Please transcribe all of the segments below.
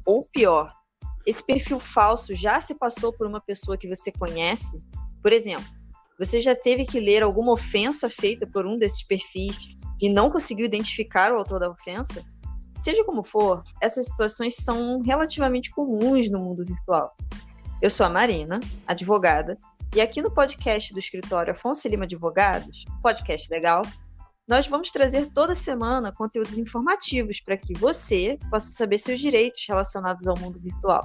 Ou pior, esse perfil falso já se passou por uma pessoa que você conhece? Por exemplo, você já teve que ler alguma ofensa feita por um desses perfis e não conseguiu identificar o autor da ofensa? Seja como for, essas situações são relativamente comuns no mundo virtual. Eu sou a Marina, advogada, e aqui no podcast do escritório Afonso Lima Advogados, podcast legal, nós vamos trazer toda semana conteúdos informativos para que você possa saber seus direitos relacionados ao mundo virtual.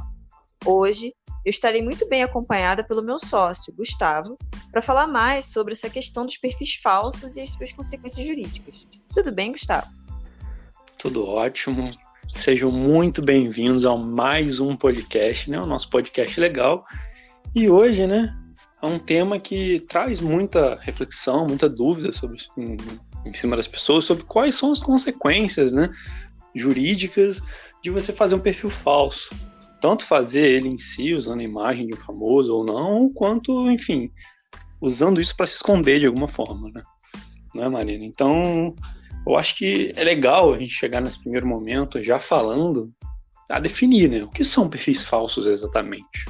Hoje, eu estarei muito bem acompanhada pelo meu sócio, Gustavo, para falar mais sobre essa questão dos perfis falsos e as suas consequências jurídicas. Tudo bem, Gustavo? Tudo ótimo. Sejam muito bem-vindos a mais um podcast, né? O nosso podcast legal. E hoje, né, é um tema que traz muita reflexão, muita dúvida sobre, em cima das pessoas sobre quais são as consequências, né, jurídicas de você fazer um perfil falso. Tanto fazer ele em si, usando a imagem de um famoso ou não, quanto, enfim, usando isso para se esconder de alguma forma, né? Não é, Marina? Então, eu acho que é legal a gente chegar nesse primeiro momento já falando, a definir, né? O que são perfis falsos exatamente?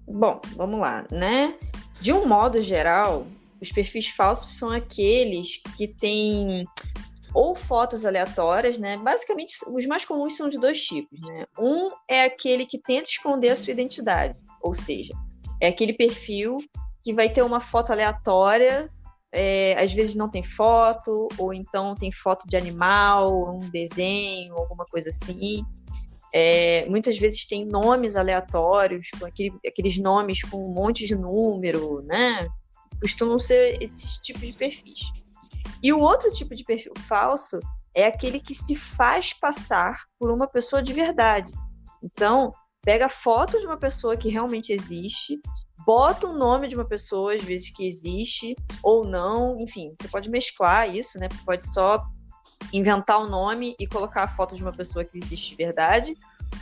Bom, vamos lá, né? De um modo geral, os perfis falsos são aqueles que têm ou fotos aleatórias, né? Basicamente, os mais comuns são de dois tipos, né? Um é aquele que tenta esconder a sua identidade, ou seja, é aquele perfil que vai ter uma foto aleatória, às vezes não tem foto, ou então tem foto de animal, um desenho, alguma coisa assim. Muitas vezes tem nomes aleatórios, com aqueles nomes com um monte de número, né? Costumam ser esses tipos de perfis. E o outro tipo de perfil falso é aquele que se faz passar por uma pessoa de verdade. Então, pega foto de uma pessoa que realmente existe, bota o nome de uma pessoa, às vezes, que existe ou não. Enfim, você pode mesclar isso, né? Pode só inventar o nome e colocar a foto de uma pessoa que existe de verdade,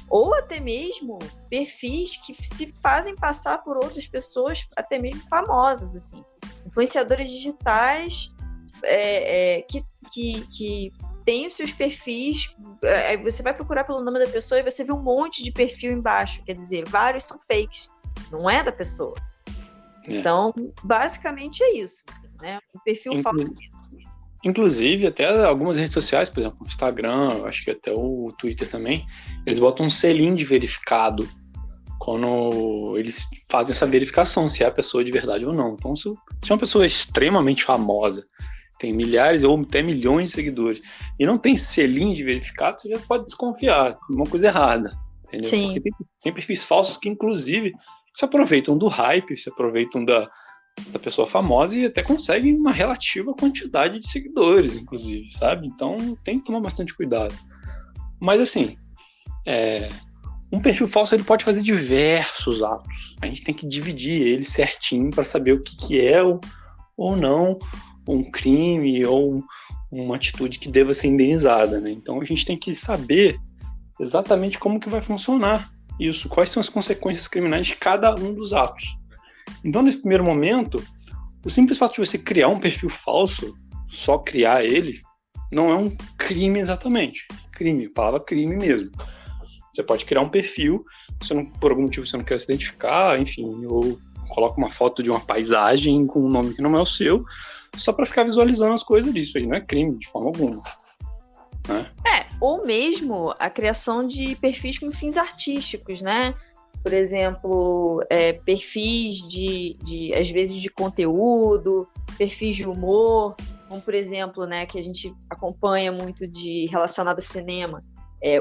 ou até mesmo perfis que se fazem passar por outras pessoas, até mesmo famosas, assim. Influenciadores digitais que tem os seus perfis, você vai procurar pelo nome da pessoa e você vê um monte de perfil embaixo, quer dizer, vários são fakes, não é da pessoa. Então, basicamente é isso, assim, né? Um perfil falso é isso. Inclusive, até algumas redes sociais, por exemplo, o Instagram, acho que até o Twitter também, eles botam um selinho de verificado quando eles fazem essa verificação, se é a pessoa de verdade ou não. Então, se é uma pessoa extremamente famosa, tem milhares ou até milhões de seguidores, e não tem selinho de verificado, você já pode desconfiar, uma coisa errada, entendeu? Sim. Porque tem perfis falsos que, inclusive, se aproveitam do hype, se aproveitam da pessoa famosa e até conseguem uma relativa quantidade de seguidores, inclusive, sabe? Então, tem que tomar bastante cuidado. Mas, assim, um perfil falso ele pode fazer diversos atos. A gente tem que dividir ele certinho para saber o que é ou não um crime ou uma atitude que deva ser indenizada, né? Então a gente tem que saber exatamente como que vai funcionar isso, quais são as consequências criminais de cada um dos atos. Então, nesse primeiro momento, o simples fato de você criar um perfil falso, só criar ele, não é um crime exatamente. Crime, palavra crime mesmo. Você pode criar um perfil, por algum motivo você não quer se identificar, enfim, ou coloca uma foto de uma paisagem com um nome que não é o seu, só para ficar visualizando as coisas disso aí, não é crime de forma alguma. Né? Ou mesmo a criação de perfis com fins artísticos, né? Por exemplo, perfis às vezes de conteúdo, perfis de humor, como por exemplo, né, que a gente acompanha muito relacionado ao cinema,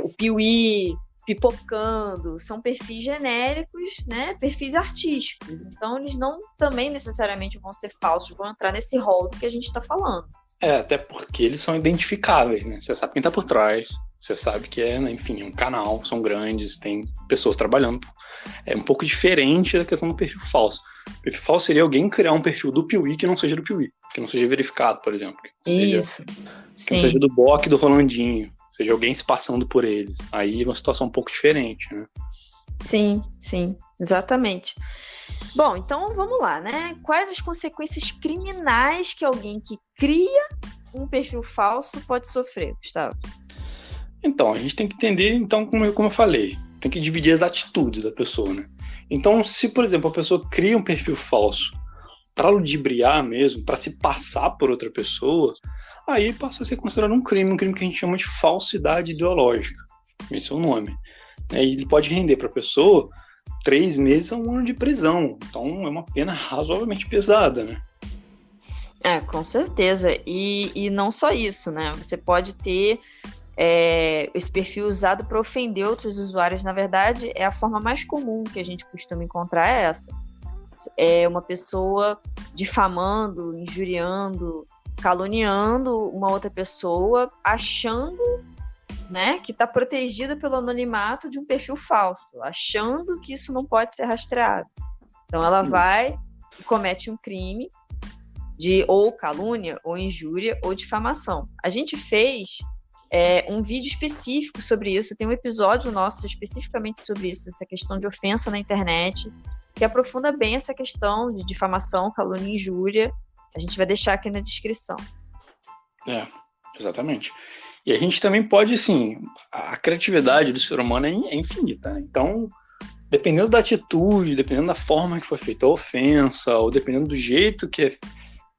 o Piuí, Pipocando, são perfis genéricos, né, perfis artísticos. Então, eles não também necessariamente vão ser falsos, vão entrar nesse rol do que a gente está falando. Até porque eles são identificáveis, né? Você sabe quem está por trás, você sabe que enfim, um canal, são grandes, tem pessoas trabalhando. É um pouco diferente da questão do perfil falso. O perfil falso seria alguém criar um perfil do Piuí que não seja do Piuí, que não seja verificado, por exemplo. Que não seja do Boc, do Rolandinho. Seja alguém se passando por eles. Aí é uma situação um pouco diferente, né? Sim, exatamente. Bom, então vamos lá, né? Quais as consequências criminais que alguém que cria um perfil falso pode sofrer, Gustavo? Então, a gente tem que entender, então, como eu falei, tem que dividir as atitudes da pessoa, né? Então, se, por exemplo, a pessoa cria um perfil falso para ludibriar mesmo, para se passar por outra pessoa, aí passa a ser considerado um crime que a gente chama de falsidade ideológica. Esse é o nome. E ele pode render para a pessoa 3 meses a 1 ano de prisão. Então, é uma pena razoavelmente pesada, né? Com certeza. E não só isso, né? Você pode ter esse perfil usado para ofender outros usuários. Na verdade, é a forma mais comum que a gente costuma encontrar essa. É uma pessoa difamando, injuriando, caluniando uma outra pessoa, achando, né, que está protegida pelo anonimato de um perfil falso, achando que isso não pode ser rastreado. Então ela vai e comete um crime de ou calúnia, ou injúria, ou difamação. A gente fez um vídeo específico sobre isso, tem um episódio nosso especificamente sobre isso, essa questão de ofensa na internet, que aprofunda bem essa questão de difamação, calúnia e injúria. A gente vai deixar aqui na descrição. Exatamente. E a gente também pode, assim, a criatividade do ser humano é infinita, né? Então, dependendo da atitude, dependendo da forma que foi feita a ofensa, ou dependendo do jeito que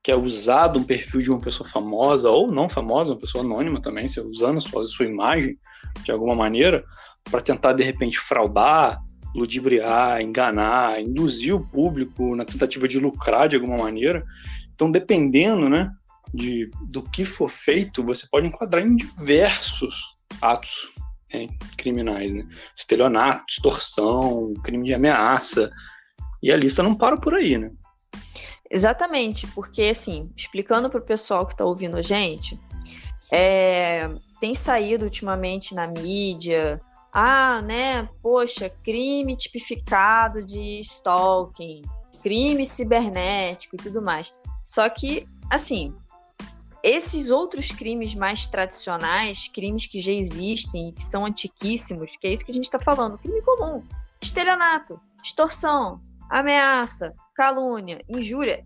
é usado um perfil de uma pessoa famosa ou não famosa, uma pessoa anônima também, se usando a sua imagem de alguma maneira, para tentar, de repente, fraudar, ludibriar, enganar, induzir o público na tentativa de lucrar de alguma maneira. Então, dependendo, né, do que for feito, você pode enquadrar em diversos atos criminais, né? Estelionato, extorsão, crime de ameaça, e a lista não para por aí, né? Exatamente, porque, assim, explicando para o pessoal que está ouvindo a gente, tem saído ultimamente na mídia, né, poxa, crime tipificado de stalking, crime cibernético e tudo mais. Só que, assim, esses outros crimes mais tradicionais, crimes que já existem e que são antiquíssimos, que é isso que a gente está falando, crime comum, estelionato, extorsão, ameaça, calúnia, injúria,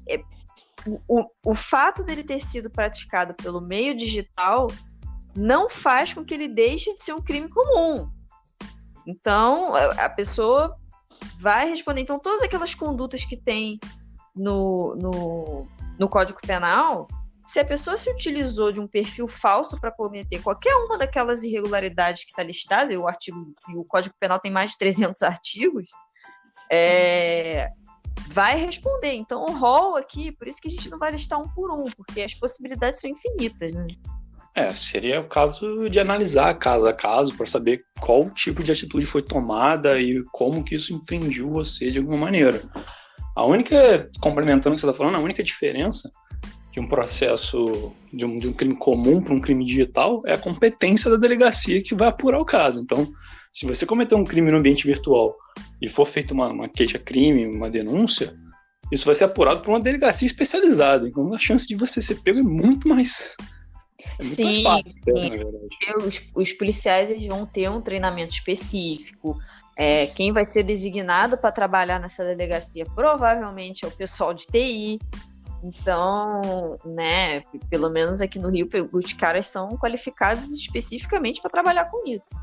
o fato dele ter sido praticado pelo meio digital não faz com que ele deixe de ser um crime comum. Então, a pessoa vai responder. Então, todas aquelas condutas que tem no Código Penal, se a pessoa se utilizou de um perfil falso para cometer qualquer uma daquelas irregularidades que está listada, e o Código Penal tem mais de 300 artigos, vai responder. Então, o rol aqui, por isso que a gente não vai listar um por um, porque as possibilidades são infinitas, né? Seria o caso de analisar caso a caso para saber qual tipo de atitude foi tomada e como que isso infringiu você de alguma maneira. A única, complementando o que você está falando, a única diferença de um processo, de um crime comum para um crime digital é a competência da delegacia que vai apurar o caso. Então, se você cometer um crime no ambiente virtual e for feita uma queixa-crime, uma denúncia, isso vai ser apurado por uma delegacia especializada. Então, a chance de você ser pego é muito mais... Sim, mais fácil, na verdade. Os policiais eles vão ter um treinamento específico. Quem vai ser designado para trabalhar nessa delegacia provavelmente é o pessoal de TI. Então, né, pelo menos aqui no Rio, os caras são qualificados especificamente para trabalhar com isso.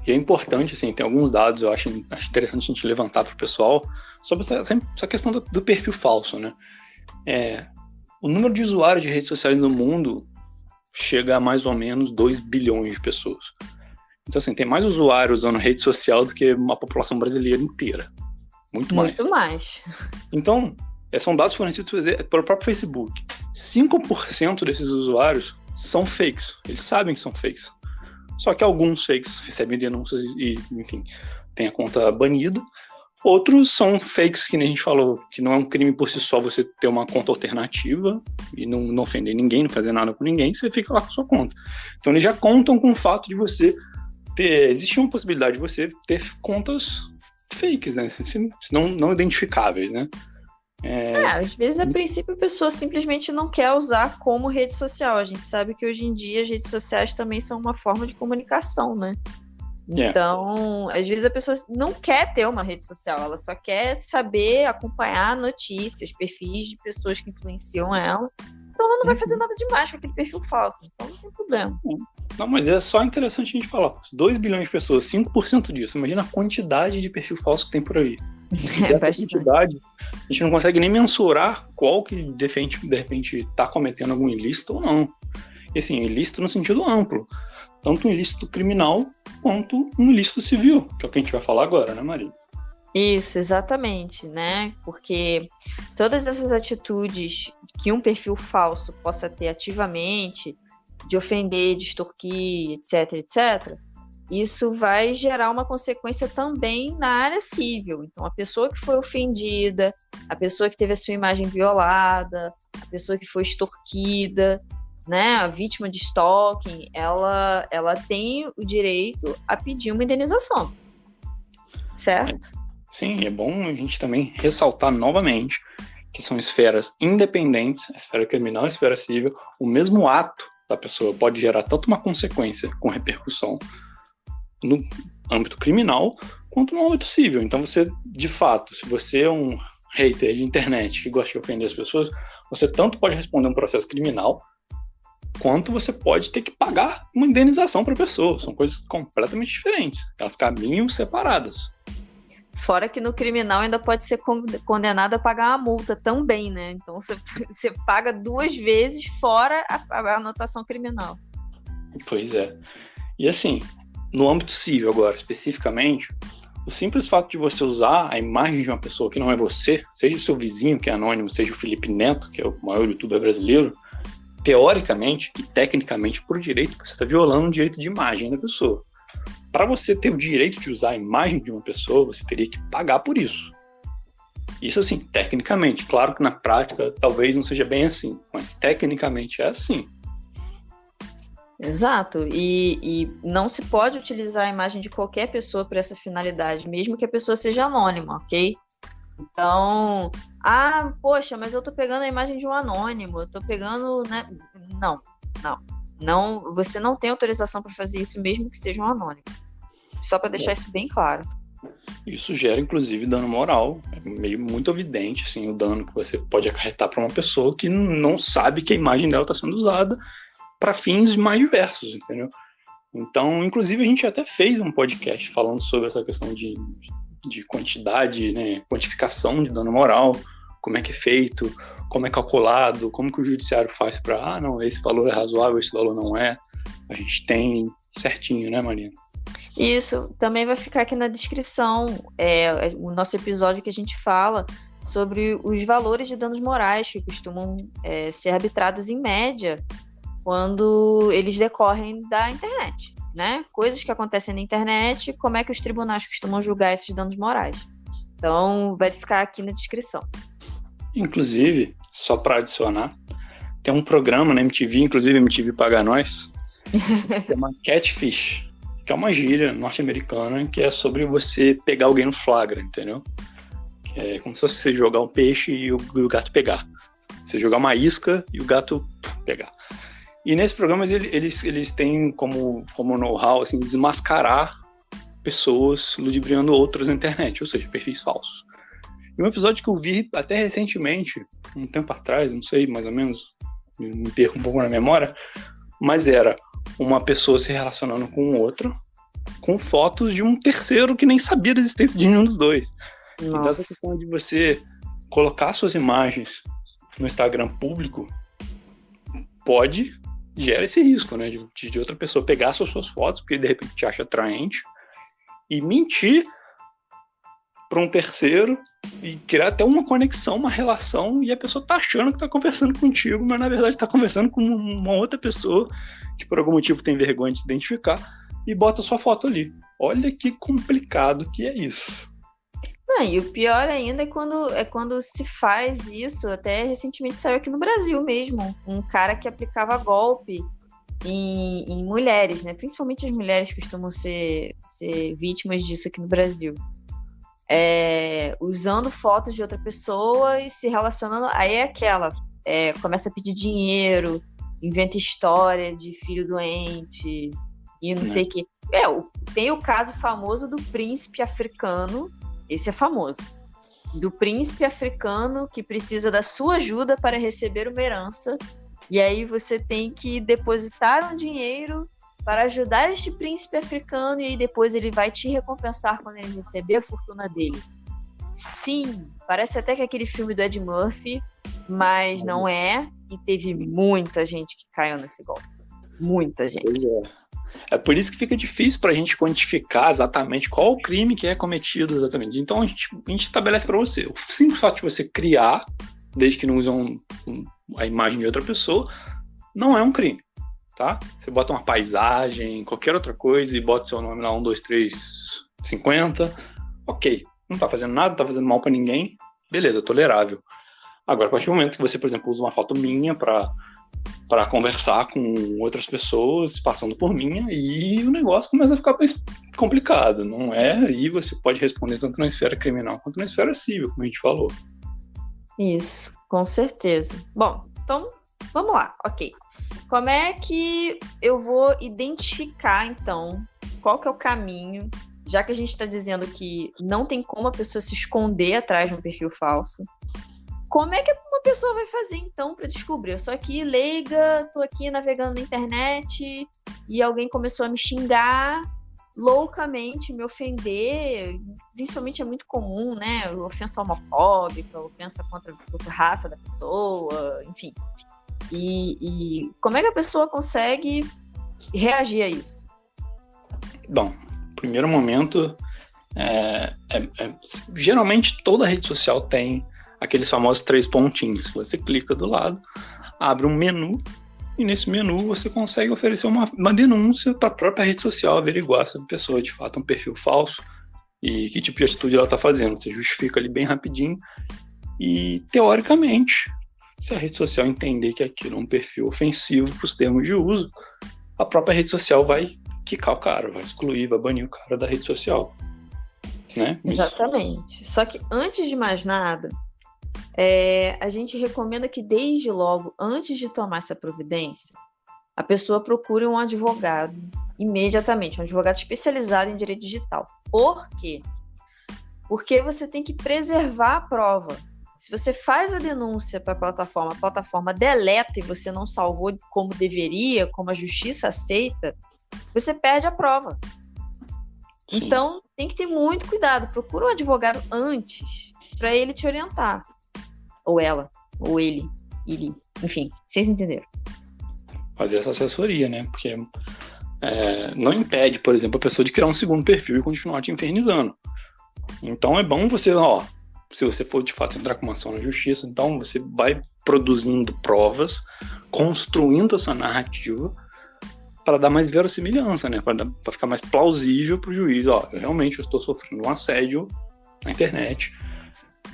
E é importante, assim, tem alguns dados, eu acho interessante a gente levantar para o pessoal sobre essa questão do perfil falso, né? O número de usuários de redes sociais no mundo chega a mais ou menos 2 bilhões de pessoas. Então, assim, tem mais usuários usando rede social do que uma população brasileira inteira. Muito mais. Então, são dados fornecidos pelo próprio Facebook. 5% desses usuários são fakes. Eles sabem que são fakes. Só que alguns fakes recebem denúncias e enfim, tem a conta banida. Outros são fakes, que nem a gente falou, que não é um crime por si só você ter uma conta alternativa e não ofender ninguém, não fazer nada com ninguém, você fica lá com a sua conta. Então eles já contam com o fato de você ter... Existe uma possibilidade de você ter contas fakes, né? Não identificáveis, né? Às vezes, a princípio, a pessoa simplesmente não quer usar como rede social. A gente sabe que hoje em dia as redes sociais também são uma forma de comunicação, né? Então, às vezes a pessoa não quer ter uma rede social, ela só quer saber, acompanhar notícias, perfis de pessoas que influenciam ela. Então ela não vai fazer nada demais com aquele perfil falso, então não tem problema. Não, mas é só interessante a gente falar. 2 bilhões de pessoas, 5% disso. Imagina a quantidade de perfil falso que tem por aí. E É essa bastante. quantidade, a gente não consegue nem mensurar qual que de repente está cometendo algum ilícito ou não. E assim, ilícito no sentido amplo. Tanto um ilícito criminal quanto um ilícito civil, que é o que a gente vai falar agora, né, Maria? Isso, exatamente, né? Porque todas essas atitudes que um perfil falso possa ter ativamente, de ofender, de extorquir, etc, etc, isso vai gerar uma consequência também na área civil. Então, a pessoa que foi ofendida, a pessoa que teve a sua imagem violada, a pessoa que foi extorquida, né, a vítima de stalking, ela tem o direito a pedir uma indenização, certo? Sim, é bom a gente também ressaltar novamente que são esferas independentes, a esfera criminal e a esfera civil. O mesmo ato da pessoa pode gerar tanto uma consequência com repercussão no âmbito criminal quanto no âmbito civil. Então você, de fato, se você é um hater de internet que gosta de ofender as pessoas, você tanto pode responder um processo criminal quanto você pode ter que pagar uma indenização para a pessoa. São coisas completamente diferentes. Elas caminham separadas. Fora que no criminal ainda pode ser condenado a pagar uma multa também, né? Então você paga 2 vezes fora a anotação criminal. Pois é. E assim, no âmbito civil agora, especificamente, o simples fato de você usar a imagem de uma pessoa que não é você, seja o seu vizinho, que é anônimo, seja o Felipe Neto, que é o maior youtuber brasileiro, teoricamente e tecnicamente, por direito, você está violando o direito de imagem da pessoa. Para você ter o direito de usar a imagem de uma pessoa, você teria que pagar por isso. Isso assim, tecnicamente. Claro que na prática talvez não seja bem assim, mas tecnicamente é assim. Exato. E não se pode utilizar a imagem de qualquer pessoa para essa finalidade, mesmo que a pessoa seja anônima, ok? Então, poxa, mas eu tô pegando a imagem de um anônimo, eu tô pegando, né? Não, você não tem autorização para fazer isso, mesmo que seja um anônimo. Só para deixar isso bem claro. Isso gera, inclusive, dano moral. É meio muito evidente, assim, o dano que você pode acarretar para uma pessoa que não sabe que a imagem dela está sendo usada para fins mais diversos, entendeu? Então, inclusive, a gente até fez um podcast falando sobre essa questão de quantidade, né, quantificação de dano moral, como é que é feito, como é calculado, como que o judiciário faz para, não, esse valor é razoável, esse valor não é. A gente tem certinho, né, Marina? Isso, também vai ficar aqui na descrição o nosso episódio que a gente fala sobre os valores de danos morais que costumam ser arbitrados em média quando eles decorrem da internet, né? Coisas que acontecem na internet, como é que os tribunais costumam julgar esses danos morais. Então, vai ficar aqui na descrição. Inclusive, só para adicionar, tem um programa na MTV, inclusive MTV paga nós, que chama Catfish, que é uma gíria norte-americana que é sobre você pegar alguém no flagra, entendeu? Que é como se fosse você jogar um peixe e o gato pegar. Você jogar uma isca e o gato pegar. E nesse programa eles têm como know-how assim, desmascarar pessoas ludibriando outras na internet, ou seja, perfis falsos. E um episódio que eu vi até recentemente, um tempo atrás, não sei, mais ou menos, me perco um pouco na memória, mas era uma pessoa se relacionando com outra, com fotos de um terceiro que nem sabia da existência de nenhum dos dois. Nossa. Então essa questão de você colocar suas imagens no Instagram público gera esse risco, né, de outra pessoa pegar suas fotos, porque de repente te acha atraente, e mentir para um terceiro e criar até uma conexão, uma relação, e a pessoa tá achando que tá conversando contigo, mas na verdade tá conversando com uma outra pessoa que por algum motivo tem vergonha de se identificar e bota sua foto ali. Olha que complicado que é isso. Não, e o pior ainda é quando se faz isso. Até recentemente saiu aqui no Brasil mesmo, um cara que aplicava golpe em mulheres, né? Principalmente as mulheres costumam ser vítimas disso aqui no Brasil. Usando fotos de outra pessoa e se relacionando. Aí começa a pedir dinheiro, inventa história de filho doente e não sei o que. Tem o caso famoso do príncipe africano, esse é famoso, do príncipe africano que precisa da sua ajuda para receber uma herança, e aí você tem que depositar um dinheiro para ajudar este príncipe africano e aí depois ele vai te recompensar quando ele receber a fortuna dele. Sim, parece até que é aquele filme do Ed Murphy, mas não é, e teve muita gente que caiu nesse golpe. Muita gente. Pois é. É por isso que fica difícil para a gente quantificar exatamente qual o crime que é cometido exatamente. Então a gente estabelece para você. O simples fato de você criar, desde que não usam a imagem de outra pessoa, não é um crime, tá? Você bota uma paisagem, qualquer outra coisa e bota seu nome lá 1, 2, 3, 50, ok. Não tá fazendo nada, não tá fazendo mal para ninguém, beleza, tolerável. Agora, a partir do momento que você, por exemplo, usa uma foto minha para conversar com outras pessoas, passando por mim, e o negócio começa a ficar mais complicado, não é? Aí você pode responder tanto na esfera criminal quanto na esfera civil, como a gente falou. Isso, com certeza. Bom, então, vamos lá, ok. Como é que eu vou identificar, então, qual que é o caminho, já que a gente está dizendo que não tem como a pessoa se esconder atrás de um perfil falso, como é que uma pessoa vai fazer, então, para descobrir? Eu sou aqui leiga, tô aqui navegando na internet e alguém começou a me xingar loucamente, me ofender. Principalmente é muito comum, né? Ofensa homofóbica, ofensa contra a raça da pessoa, enfim. E como é que a pessoa consegue reagir a isso? Bom, primeiro momento, geralmente toda rede social tem aqueles famosos 3 pontinhos. Você clica do lado, abre um menu, e nesse menu você consegue oferecer uma denúncia para a própria rede social, averiguar se a pessoa de fato é um perfil falso e que tipo de atitude ela está fazendo. Você justifica ali bem rapidinho e, teoricamente, se a rede social entender que aquilo é um perfil ofensivo para os termos de uso, a própria rede social vai quicar o cara, vai excluir, vai banir o cara da rede social. Né? Exatamente. Só que antes de mais nada, a gente recomenda que desde logo, antes de tomar essa providência, a pessoa procure um advogado imediatamente, um advogado especializado em direito digital. Por quê? Porque você tem que preservar a prova. Se você faz a denúncia para a plataforma deleta e você não salvou como deveria, como a justiça aceita, você perde a prova. Sim. Então, tem que ter muito cuidado. Procura um advogado antes para ele te orientar. Ou ela, ou ele, enfim, vocês entenderam. Fazer essa assessoria, né? Porque não impede, por exemplo, a pessoa de criar um segundo perfil e continuar te infernizando. Então é bom você, se você for de fato entrar com uma ação na justiça, então você vai produzindo provas, construindo essa narrativa para dar mais verossimilhança, né? Para ficar mais plausível para o juiz. Realmente eu estou sofrendo um assédio na internet.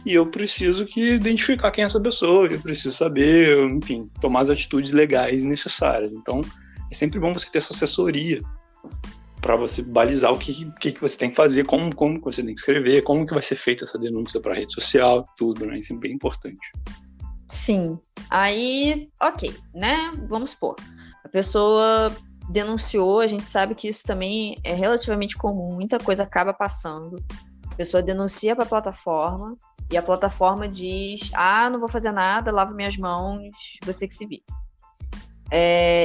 E eu preciso identificar quem é essa pessoa, eu preciso saber, enfim, tomar as atitudes legais necessárias. Então, é sempre bom você ter essa assessoria para você balizar o que você tem que fazer, como você tem que escrever, como que vai ser feita essa denúncia para a rede social, tudo, né? Isso é bem importante. Sim. Aí, ok, né? Vamos supor, a pessoa denunciou, a gente sabe que isso também é relativamente comum, muita coisa acaba passando. A pessoa denuncia para a plataforma, e a plataforma diz, não vou fazer nada, lavo minhas mãos, você que se vira.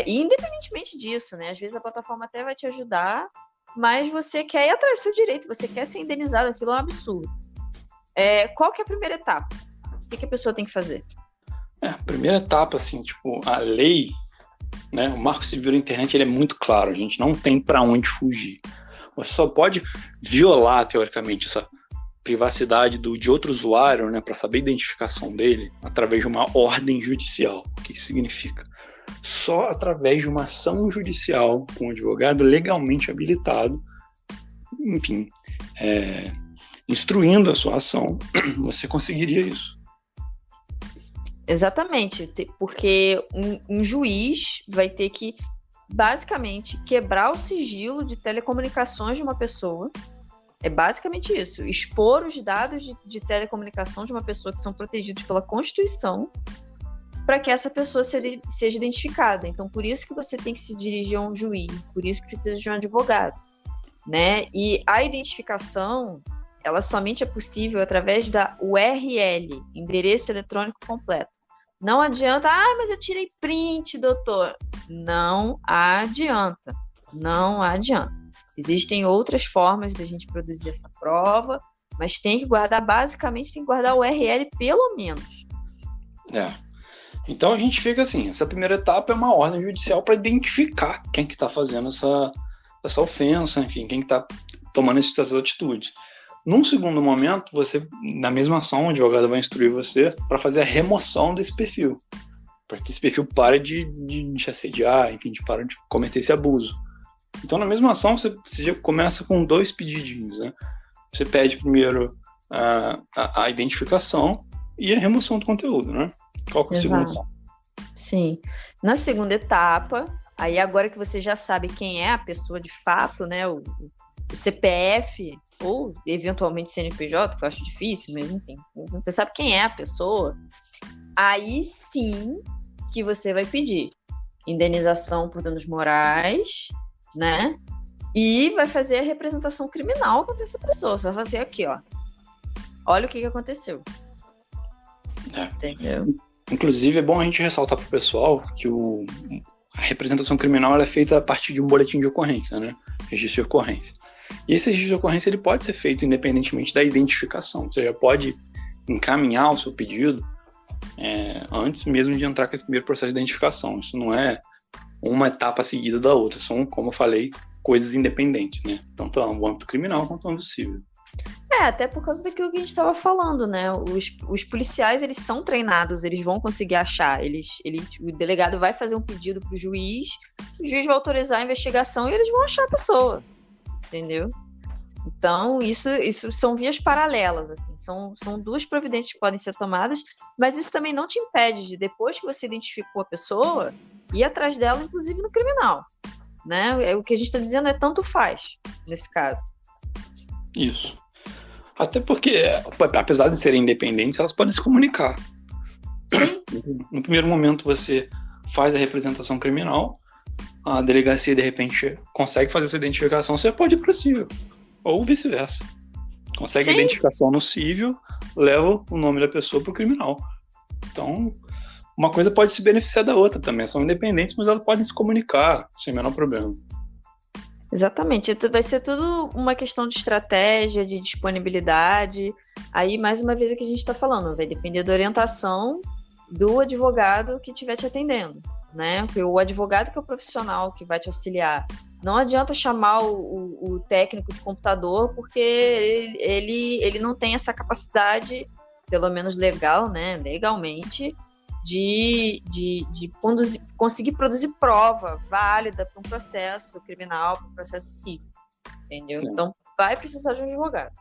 E independentemente disso, né? Às vezes a plataforma até vai te ajudar, mas você quer ir atrás do seu direito, você quer ser indenizado, aquilo é um absurdo. Qual que é a primeira etapa? O que a pessoa tem que fazer? A primeira etapa, assim, a lei, né? O Marco Civil da Internet, ele é muito claro, a gente não tem para onde fugir. Você só pode violar, teoricamente, essa privacidade de outro usuário, né, para saber a identificação dele, através de uma ordem judicial. O que isso significa? Só através de uma ação judicial com um advogado legalmente habilitado, enfim, instruindo a sua ação, você conseguiria isso. Exatamente, porque um juiz vai ter que, basicamente, quebrar o sigilo de telecomunicações de uma pessoa. É basicamente isso, expor os dados de telecomunicação de uma pessoa que são protegidos pela Constituição para que essa pessoa seja identificada. Então, por isso que você tem que se dirigir a um juiz, por isso que precisa de um advogado, né? E a identificação, ela somente é possível através da URL, endereço eletrônico completo. Não adianta, mas eu tirei print, doutor. Não adianta. Não adianta. Existem outras formas da gente produzir essa prova, mas tem que guardar, basicamente, tem que guardar o URL pelo menos. Então a gente fica assim, essa primeira etapa é uma ordem judicial para identificar quem que está fazendo essa ofensa, enfim, quem que está tomando essas atitudes. Num segundo momento, você, na mesma ação, o advogado vai instruir você para fazer a remoção desse perfil, para que esse perfil pare de assediar, enfim, pare de cometer esse abuso. Então, na mesma ação, você já começa com 2 pedidinhos, né? Você pede primeiro a identificação e a remoção do conteúdo, né? Qual que é o segundo passo? Sim. Na segunda etapa, aí agora que você já sabe quem é a pessoa de fato, né? O CPF ou eventualmente CNPJ, que eu acho difícil, mas enfim, você sabe quem é a pessoa, aí sim que você vai pedir indenização por danos morais, né? E vai fazer a representação criminal contra essa pessoa. Você vai fazer aqui, ó. Olha o que aconteceu. Entendeu? Inclusive, é bom a gente ressaltar para o pessoal que a representação criminal ela é feita a partir de um boletim de ocorrência, né? Registro de ocorrência. E esse registro de ocorrência ele pode ser feito independentemente da identificação. Você já pode encaminhar o seu pedido antes mesmo de entrar com esse primeiro processo de identificação. Isso não é uma etapa seguida da outra. São, como eu falei, coisas independentes, né? Tanto no âmbito criminal quanto no âmbito civil. Até por causa daquilo que a gente estava falando, né? Os policiais, eles são treinados, eles vão conseguir achar. O delegado vai fazer um pedido para o juiz vai autorizar a investigação e eles vão achar a pessoa. Entendeu? Então, isso são vias paralelas, assim. São 2 providências que podem ser tomadas, mas isso também não te impede de, depois que você identificou a pessoa, ir atrás dela, inclusive no criminal. Né? O que a gente está dizendo é tanto faz, nesse caso. Isso. Até porque, apesar de serem independentes, elas podem se comunicar. Sim. No primeiro momento, você faz a representação criminal, a delegacia, de repente, consegue fazer essa identificação, você pode ir para o civil. Ou vice-versa. Consegue a identificação no civil, leva o nome da pessoa para o criminal. Então, uma coisa pode se beneficiar da outra também. São independentes, mas elas podem se comunicar sem o menor problema. Exatamente. Vai ser tudo uma questão de estratégia, de disponibilidade. Aí, mais uma vez, o que a gente está falando, vai depender da orientação do advogado que estiver te atendendo, né? O advogado que é o profissional que vai te auxiliar. Não adianta chamar o técnico de computador, porque ele não tem essa capacidade, pelo menos legal, né? Legalmente, de conseguir produzir prova válida para um processo criminal, para um processo civil, entendeu? Então, vai precisar de um advogado.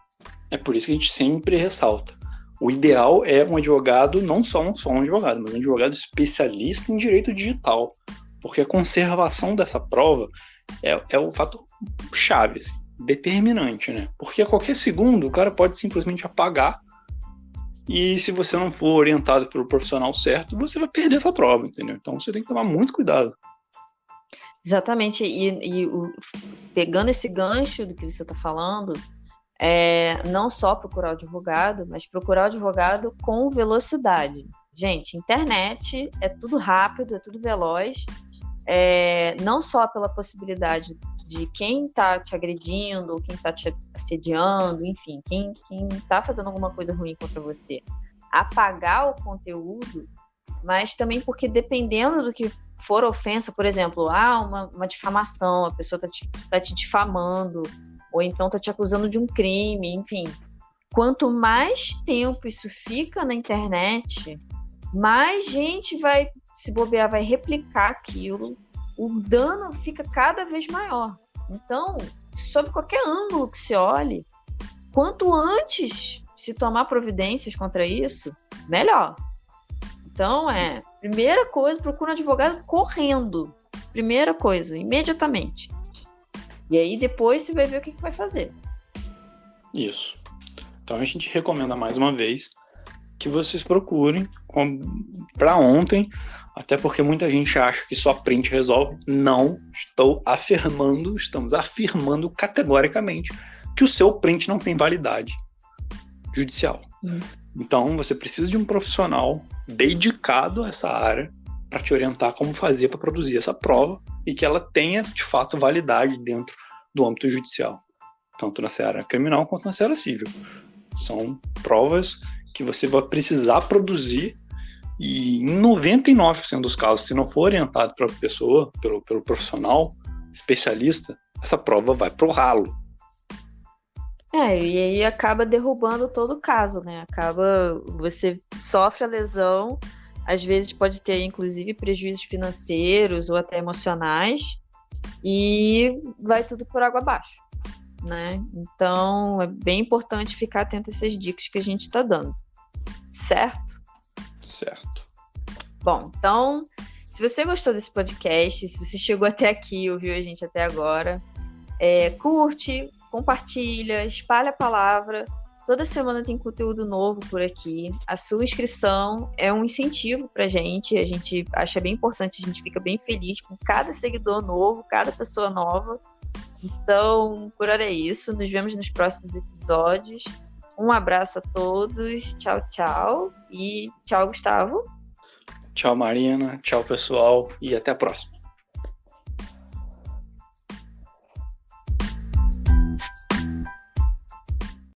É por isso que a gente sempre ressalta. O ideal é um advogado, não só um advogado, mas um advogado especialista em direito digital, porque a conservação dessa prova é o fator chave, assim, determinante, né? Porque a qualquer segundo o cara pode simplesmente apagar. E se você não for orientado pelo profissional certo, você vai perder essa prova, entendeu? Então você tem que tomar muito cuidado. Exatamente. Pegando esse gancho do que você está falando, não só procurar o advogado, mas procurar o advogado com velocidade. Gente, internet é tudo rápido, é tudo veloz, não só pela possibilidade de quem está te agredindo, quem está te assediando, enfim, quem está fazendo alguma coisa ruim contra você, apagar o conteúdo, mas também porque dependendo do que for ofensa, por exemplo, uma difamação, a pessoa está te difamando, ou então está te acusando de um crime, enfim. Quanto mais tempo isso fica na internet, mais gente vai se bobear, vai replicar aquilo, o dano fica cada vez maior. Então, sob qualquer ângulo que se olhe, quanto antes se tomar providências contra isso, melhor. Então, primeira coisa, procura um advogado correndo. Primeira coisa, imediatamente. E aí depois você vai ver o que vai fazer. Isso. Então a gente recomenda mais uma vez que vocês procurem para ontem, até porque muita gente acha que só print resolve. Não, estamos afirmando categoricamente que o seu print não tem validade judicial. Então você precisa de um profissional dedicado a essa área para te orientar como fazer para produzir essa prova e que ela tenha, de fato, validade dentro do âmbito judicial, tanto na seara criminal quanto na seara civil. São provas que você vai precisar produzir e em 99% dos casos, se não for orientado pela pessoa, pelo profissional especialista, essa prova vai pro ralo. E aí acaba derrubando todo o caso, né? Você sofre a lesão, às vezes pode ter, inclusive, prejuízos financeiros ou até emocionais, e vai tudo por água abaixo, né? Então, é bem importante ficar atento a essas dicas que a gente está dando, certo? Certo. Bom, então, se você gostou desse podcast, se você chegou até aqui, ouviu a gente até agora, curte, compartilha, espalha a palavra. Toda semana tem conteúdo novo por aqui. A sua inscrição é um incentivo pra gente. A gente acha bem importante, a gente fica bem feliz com cada seguidor novo, cada pessoa nova. Então, por hora é isso. Nos vemos nos próximos episódios. Um abraço a todos. Tchau, tchau. E tchau, Gustavo. Tchau, Marina. Tchau, pessoal. E até a próxima.